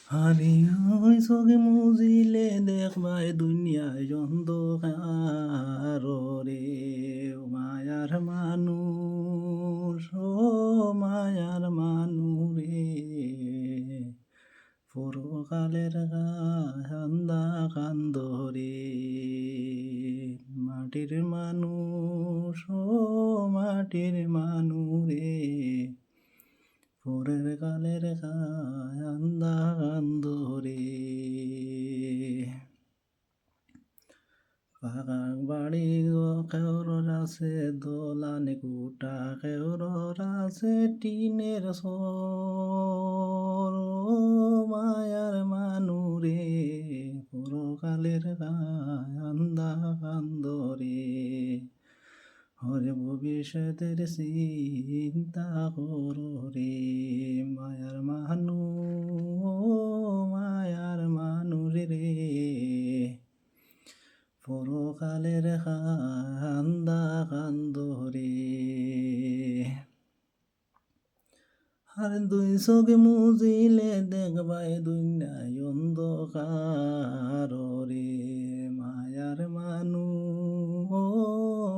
আরে ওই চোখে মুজিলে দেখবাই দুনিয়ায় অন্ধকার রে ও মায়ার মানুষ ও মায়ার মানুরে পরকালের কান্দা কান্দরে মাটির মানুষ ও মাটির মানুরে পরের কালের কান্দা কান্দরে পাকা বাড়ি গো কেউরর আছে দোলানে কুটা কেউরর আছে টিনের সর ও মায়ার মানুরে পরকালের কান্দা কান্দরে হরে ভবিষ্যতের চিন্তা করো রে মায়ার মানু মায়ার মানুষ রে পরকালের কান্দা কান্দ রে আর দুই চোখে মুজিলে দেখবাই দুনিয়ায় অন্ধকার রে মায়ার মানু ও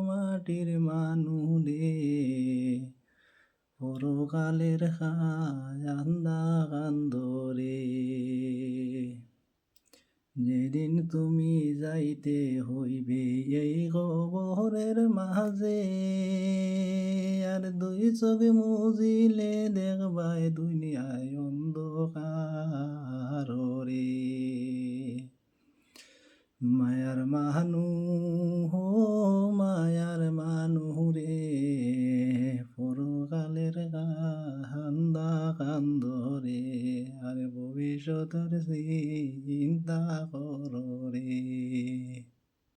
মাটির মানু রে পরকালের কান্দা কান্দ রে যেদিন তুমি যাইতে হইবে এই কবরের মাঝে আর দুই চোখ মুজিলে দেখবাই দুনিয়ায় অন্ধকার রে মায়ার মানু হো মায়ার মানু রে পরকালের কান্দা কান্দ রে আর ভবিষ্যতের চিন্তা করো রে।